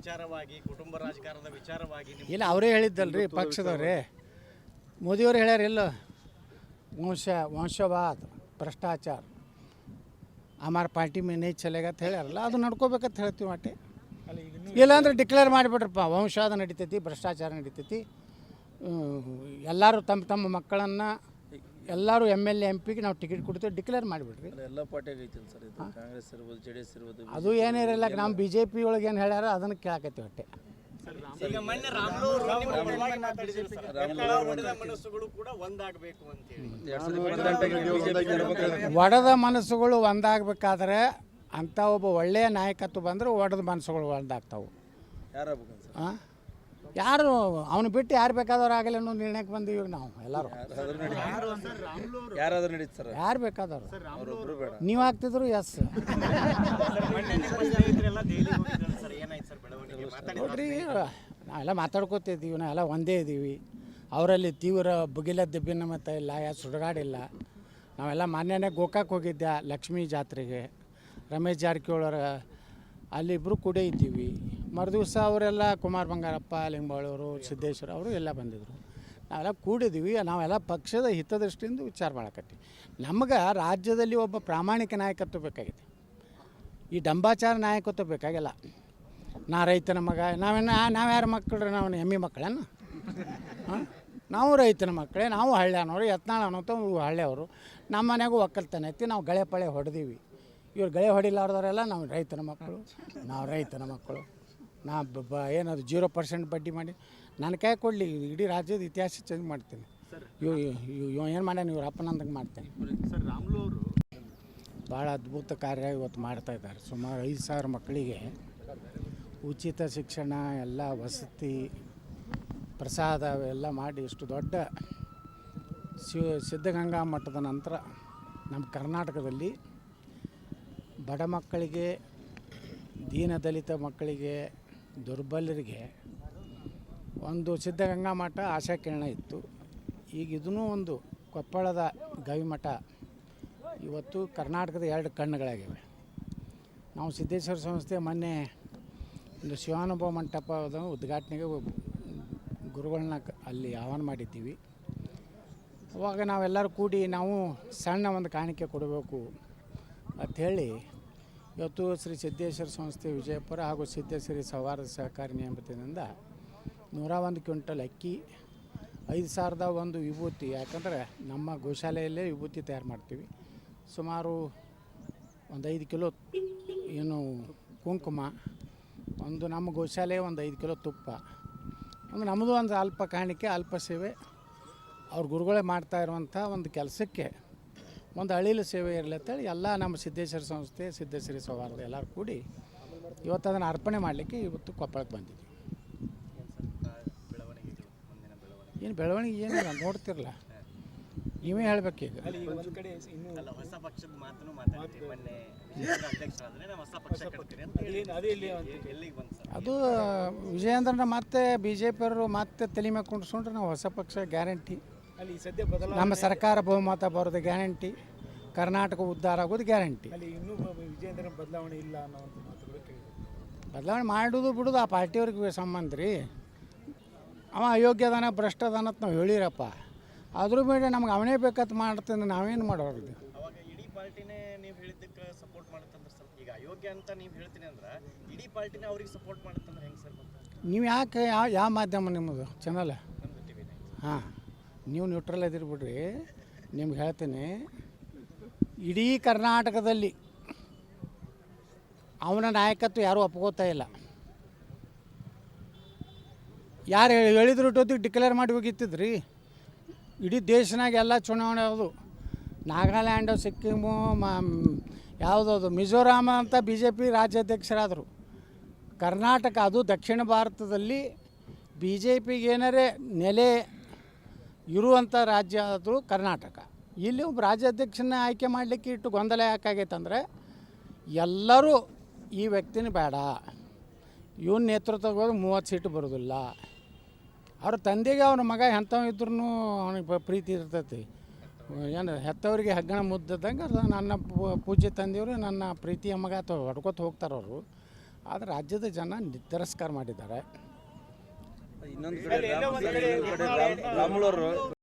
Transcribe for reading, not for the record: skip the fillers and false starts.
ವಿಚಾರವಾಗಿ ಕುಟುಂಬ ರಾಜಕಾರಣದ ವಿಚಾರವಾಗಿ ಇಲ್ಲ ಅವರೇ ಹೇಳಿದ್ದಲ್ರಿ ಪಕ್ಷದವ್ರೆ ಮೋದಿಯವರು ಹೇಳ್ಯಾರ ಇಲ್ಲ ವಂಶವಾದ ಭ್ರಷ್ಟಾಚಾರ ಹಮಾರ ಪಾರ್ಟಿ ಮೇ ನೈ ಚಲೇಗ ಅಂತ ಹೇಳ್ಯಾರಲ್ಲ ಅದು ನಡ್ಕೋಬೇಕಂತ ಹೇಳ್ತೀವಿ ಅಟ್ಟೆ. ಇಲ್ಲಾಂದ್ರೆ ಡಿಕ್ಲೇರ್ ಮಾಡಿಬಿಟ್ರಪ್ಪ ವಂಶವಾದ ನಡೀತೈತಿ ಭ್ರಷ್ಟಾಚಾರ ನಡೀತೈತಿ ಎಲ್ಲರೂ ತಮ್ಮ ತಮ್ಮ ಮಕ್ಕಳನ್ನು ಎಲ್ಲರೂ MLA MP ನಾವು ಟಿಕೆಟ್ ಕೊಡ್ತೀವಿ ಡಿಕ್ಲೇರ್ ಮಾಡಿಬಿಡ್ರಿ. ಎಲ್ಲ ಪಾರ್ಟಿಯಾಗ ಐತಿ ಸರ್ ಇದು ಕಾಂಗ್ರೆಸ್ ಇರ್ಬೋದು JDS ಇರ್ಬೋದು ಅದು ಏನಿರಲ್ಲ ನಮ್ಮ BJP ಒಳಗೆ ಏನು ಹೇಳ್ಯಾರ ಅದನ್ನು ಕೇಳಾಕತ್ತೀವಿ ಅಟ್ಟೆ. ಈಗ ಮೊನ್ನೆ ಮನಸ್ಸುಗಳು ಕೂಡ ಒಂದಾಗಬೇಕು ಅಂತೇಳಿ ಒಡೆದ ಮನಸ್ಸುಗಳು ಒಂದಾಗಬೇಕಾದ್ರೆ ಅಂಥ ಒಬ್ಬ ಒಳ್ಳೆಯ ನಾಯಕತ್ವ ಬಂದರೆ ಒಡೆದ ಮನಸ್ಸುಗಳು ಒಂದಾಗ್ತಾವೆ. ಹಾಂ ಯಾರು ಅವನು ಬಿಟ್ಟು ಯಾರು ಬೇಕಾದವ್ರು ಆಗಲ್ಲ ಅನ್ನೋ ನಿರ್ಣಯಕ್ಕೆ ಬಂದೀವಿ ನಾವು ಎಲ್ಲರೂ. ಯಾರಾದ್ರೂ ನಡೀತು ಸರ್, ಯಾರು ಬೇಕಾದವ್ರು ನೀವು ಆಗ್ತಿದ್ರು ಎಸ್ ನೋಡ್ರಿ. ನಾವೆಲ್ಲ ಮಾತಾಡ್ಕೋತಿದ್ದೀವಿ, ನಾವೆಲ್ಲ ಒಂದೇ ಇದ್ದೀವಿ. ಅವರಲ್ಲಿ ತೀವ್ರ ಭುಗಿಲದ್ದ ಭಿನ್ನಮತ ಇಲ್ಲ, ಯಾರು ಸುಡುಗಾಡಿಲ್ಲ. ನಾವೆಲ್ಲ ಮಾನ್ಯನೇ ಗೋಕಾಕ್ ಹೋಗಿದ್ದೆ ಲಕ್ಷ್ಮೀ ಜಾತ್ರೆಗೆ, ರಮೇಶ್ ಜಾರಕಿಹೊಳರ ಅಲ್ಲಿಬ್ಬರು ಕೂಡ ಇದ್ದೀವಿ. ಮರುದಿವಸ ಅವರೆಲ್ಲ ಕುಮಾರ್ ಬಂಗಾರಪ್ಪ, ಲಿಂಬಾಳವರು, ಸಿದ್ದೇಶ್ವರ ಅವರು ಎಲ್ಲ ಬಂದಿದ್ದರು. ನಾವೆಲ್ಲ ಕೂಡಿದ್ದೀವಿ. ನಾವೆಲ್ಲ ಪಕ್ಷದ ಹಿತದೃಷ್ಟಿಯಿಂದ ವಿಚಾರ ಮಾಡಕತ್ತೀವಿ. ನಮ್ಗೆ ರಾಜ್ಯದಲ್ಲಿ ಒಬ್ಬ ಪ್ರಾಮಾಣಿಕ ನಾಯಕತ್ವ ಬೇಕಾಗಿದೆ, ಈ ಡಂಬಾಚಾರ ನಾಯಕತ್ವ ಬೇಕಾಗಿಲ್ಲ. ನಾ ರೈತನ ಮಗ, ನಾವು ಯಾರ ಮಕ್ಕಳು, ನಾವು ಎಮ್ಮೆ ಮಕ್ಕಳೇನು? ಹಾಂ, ನಾವು ರೈತನ ಮಕ್ಕಳೇ, ನಾವು ಹಳ್ಳಿಯನವರು. ಯತ್ನಾಳ್ ಅನ್ನೋಂಥ ಹಳ್ಳಿಯವರು. ನಮ್ಮ ಮನೆಗೂ ಒಕ್ಕಲ್ತನ ಐತಿ, ನಾವು ಗಳೆ ಪಳೆ ಹೊಡೆದೀವಿ. ಇವ್ರು ಗಳೆ ಹೊಡಿಲಾರ್ದವರೆಲ್ಲ ನಾವು ರೈತನ ಮಕ್ಕಳು, ನಾವು ರೈತನ ಮಕ್ಕಳು. ನಾ ಏನದು 0% ಬಡ್ಡಿ ಮಾಡಿ ನನ್ನ ಕೈ ಕೊಡಲಿ, ಇಡೀ ರಾಜ್ಯದ ಇತಿಹಾಸ ಚೇಂಜ್ ಮಾಡ್ತೀನಿ. ಇವ್ ಏನು ಮಾಡ್ಯಾನ ಇವ್ರ ಅಪ್ಪನಂದಂಗೆ ಮಾಡ್ತೇನೆ. ಸರ್ ರಾಮುಲು ಅವರು ಭಾಳ ಅದ್ಭುತ ಕಾರ್ಯ ಇವತ್ತು ಮಾಡ್ತಾಯಿದ್ದಾರೆ. ಸುಮಾರು 5,000 ಮಕ್ಕಳಿಗೆ ಉಚಿತ ಶಿಕ್ಷಣ, ಎಲ್ಲ ವಸತಿ, ಪ್ರಸಾದ ಅವೆಲ್ಲ ಮಾಡಿ ಇಷ್ಟು ದೊಡ್ಡ ಸಿದ್ಧಗಂಗಾ ಮಠದ ನಂತರ ನಮ್ಮ ಕರ್ನಾಟಕದಲ್ಲಿ ಬಡ ಮಕ್ಕಳಿಗೆ, ದೀನದಲಿತ ಮಕ್ಕಳಿಗೆ, ದುರ್ಬಲರಿಗೆ ಒಂದು ಸಿದ್ಧಗಂಗಾ ಮಠ ಆಶಾಕಿರಣ ಇತ್ತು. ಈಗ ಇದೂ ಒಂದು ಕೊಪ್ಪಳದ ಗವಿಮಠ ಇವತ್ತು ಕರ್ನಾಟಕದ 2 ಕಣ್ಣುಗಳಾಗಿವೆ. ನಾವು ಸಿದ್ದೇಶ್ವರ ಸಂಸ್ಥೆ ಮೊನ್ನೆ ಒಂದು ಶಿವಾನುಭವ ಮಂಟಪದ ಉದ್ಘಾಟನೆಗೆ ಗುರುಗಳನ್ನ ಅಲ್ಲಿ ಆಹ್ವಾನ ಮಾಡಿದ್ದೀವಿ. ಅವಾಗ ನಾವೆಲ್ಲರೂ ಕೂಡಿ ನಾವು ಸಣ್ಣ ಒಂದು ಕಾಣಿಕೆ ಕೊಡಬೇಕು ಅಂಥೇಳಿ ಇವತ್ತು ಶ್ರೀ ಸಿದ್ದೇಶ್ವರ ಸಂಸ್ಥೆ ವಿಜಯಪುರ ಹಾಗೂ ಸಿದ್ದೇಶ್ವರಿ ಸೌಹಾರ್ದ ಸಹಕಾರಿ ನಿಯಮಿತದಿಂದ 101 ಕ್ವಿಂಟಲ್ ಅಕ್ಕಿ, 5,000 ವಿಭೂತಿ. ಯಾಕಂದರೆ ನಮ್ಮ ಗೋಶಾಲೆಯಲ್ಲೇ ವಿಭೂತಿ ತಯಾರು ಮಾಡ್ತೀವಿ. ಸುಮಾರು ಒಂದು 5 ಕಿಲೋ ಏನು ಕುಂಕುಮ, ಒಂದು ನಮ್ಮ ಗೋಶಾಲೆ ಒಂದು 5 ಕಿಲೋ ತುಪ್ಪ, ಒಂದು ನಮ್ಮದು ಒಂದು ಅಲ್ಪ ಕಾಣಿಕೆ, ಅಲ್ಪ ಸೇವೆ. ಅವ್ರ ಗುರುಗಳೇ ಮಾಡ್ತಾ ಇರುವಂಥ ಒಂದು ಕೆಲಸಕ್ಕೆ ಒಂದು ಅಳಿಲು ಸೇವೆ ಇರಲಿ ಅಂತೇಳಿ ಎಲ್ಲ ನಮ್ಮ ಸಿದ್ದೇಶ್ವರ ಸಂಸ್ಥೆ, ಸಿದ್ದೇಶ್ವರಿ ಸೌಹಾರ್ದ ಎಲ್ಲರೂ ಕೂಡಿ ಇವತ್ತು ಅದನ್ನು ಅರ್ಪಣೆ ಮಾಡಲಿಕ್ಕೆ ಇವತ್ತು ಕೊಪ್ಪಳಕ್ಕೆ ಬಂದಿದ್ವಿ. ಏನು ಬೆಳವಣಿಗೆ ಏನಿಲ್ಲ, ನೋಡ್ತಿರಲ್ಲ, ನೀವೇ ಹೇಳ್ಬೇಕೀಗ. ಹೊಸ ಪಕ್ಷದ ಮಾತನ್ನು ಮಾತಾಡ್ತೀವಿ. ಮೊನ್ನೆ ಅಧ್ಯಕ್ಷರಾದ್ರೆ ನಾವು ಹೊಸ ಪಕ್ಷ ಕಟ್ತೀರಿ ಅಂತ ಎಲ್ಲಿಗೆ ಬಂತು ಸರ್? ಅದು ವಿಜಯೇಂದ್ರನ ಮತ್ತೆ BJP ಅವರು ಮತ್ತೆ ತಲೆ ಮೇಲೆ ಕುಂಡ್ಸ್ಕೊಂಡ್ರೆ ನಾವು ಹೊಸ ಪಕ್ಷ ಗ್ಯಾರಂಟಿ. ಅಲ್ಲಿ ಸದ್ಯ ನಮ್ಮ ಸರ್ಕಾರ ಬಹುಮತ ಬರೋದು ಗ್ಯಾರಂಟಿ, ಕರ್ನಾಟಕ ಉದ್ಧಾರ ಆಗೋದು ಗ್ಯಾರಂಟಿ. ಅಲ್ಲಿ ಇನ್ನೂ ವಿಜಯೇಂದ್ರ ಬದಲಾವಣೆ ಇಲ್ಲ ಅನ್ನೋವಂಥ ಮಾತುಗಳು ಕೇಳಿದ್ರು. ಬದಲಾವಣೆ ಮಾಡೋದು ಬಿಡೋದು ಆ ಪಾರ್ಟಿಯವ್ರಿಗೆ ಸಂಬಂಧ ರೀ. ಅವ ಅಯೋಗ್ಯದಾನ, ಭ್ರಷ್ಟದಾನ ಅಂತ ನಾವು ಹೇಳಿರಪ್ಪ. ಅದ್ರ ಮೇಲೆ ನಮ್ಗೆ ಅವನೇ ಬೇಕಂತ ಮಾಡ್ತಂದ್ರೆ ನಾವೇನು ಮಾಡೋರು? ಅವಾಗ ಇಡೀ ಪಾರ್ಟಿನೇ ನೀವು ಹೇಳಿದ್ದಕ್ಕೆ ಸಪೋರ್ಟ್ ಮಾಡುತ್ತಂದ್ರೆ ಸರ್, ಈಗ ಅಯೋಗ್ಯ ಅಂತ ನೀವು ಹೇಳ್ತೀನಿ ಅಂದ್ರೆ ಇಡೀ ಪಾರ್ಟಿನೇ ಅವ್ರಿಗೆ ಸಪೋರ್ಟ್ ಮಾಡುತ್ತಂದ್ರೆ ಹೆಂಗೆ ಸರ್? ನೀವು ಯಾಕೆ ಯಾವ ಮಾಧ್ಯಮ ನಿಮ್ಮದು ಚಾನಲ್? ನಮ್ಮದು TV 9. ಹಾಂ, ನೀವು ನ್ಯೂಟ್ರಲ್ ಇದ್ದೀರಿ ಬಿಡ್ರಿ. ನಿಮ್ಗೆ ಹೇಳ್ತೀನಿ, ಇಡೀ ಕರ್ನಾಟಕದಲ್ಲಿ ಅವನ ನಾಯಕತ್ವ ಯಾರೂ ಒಪ್ಕೋತಾ ಇಲ್ಲ. ಯಾರು ಹೇಳಿದ್ರು ಟೊತ್ತಿಗೆ ಡಿಕ್ಲೇರ್ ಮಾಡಿ ಹೋಗಿತ್ತಿದ್ರಿ. ಇಡೀ ದೇಶನಾಗ ಎಲ್ಲ ಚುನಾವಣೆ ಅದು. ನಾಗಾಲ್ಯಾಂಡು, ಸಿಕ್ಕಿಮು, ಯಾವುದದು ಮಿಜೋರಾಮ ಅಂತ BJP ರಾಜ್ಯಾಧ್ಯಕ್ಷರಾದರು. ಕರ್ನಾಟಕ, ಅದು ದಕ್ಷಿಣ ಭಾರತದಲ್ಲಿ BJPಗೆ ಏನಾರೇ ನೆಲೆ ಇರುವಂಥ ರಾಜ್ಯ ಆದರೂ ಕರ್ನಾಟಕ. ಇಲ್ಲಿ ಒಬ್ಬ ರಾಜ್ಯಾಧ್ಯಕ್ಷನ ಆಯ್ಕೆ ಮಾಡಲಿಕ್ಕೆ ಇಟ್ಟು ಗೊಂದಲ ಯಾಕಾಗೈತಂದರೆ ಎಲ್ಲರೂ ಈ ವ್ಯಕ್ತಿನ ಬೇಡ, ಇವನ ನೇತೃತ್ವದಲ್ಲಿ 30 ಸೀಟು ಬರೋದಿಲ್ಲ. ಅವ್ರ ತಂದೆಗೆ ಅವನ ಮಗ ಎಂಥವ್ ಇದ್ರೂ ಅವನಿಗೆ ಪ್ರೀತಿ ಇರ್ತೈತಿ. ಏನು ಹೆತ್ತವರಿಗೆ ಹೆಗ್ಗಣ ಮುದ್ದದಂಗೆ ನನ್ನ ಪೂಜ್ಯ ತಂದೆಯವರು ನನ್ನ ಪ್ರೀತಿಯ ಮಗ ಅಥವಾ ಹೊಡ್ಕೊತ ಹೋಗ್ತಾರೆ ಅವರು. ಆದರೆ ರಾಜ್ಯದ ಜನ ತಿರಸ್ಕಾರ ಮಾಡಿದ್ದಾರೆ. ಇನ್ನೊಂದು ಕಡೆ ರಾಮುಲವರು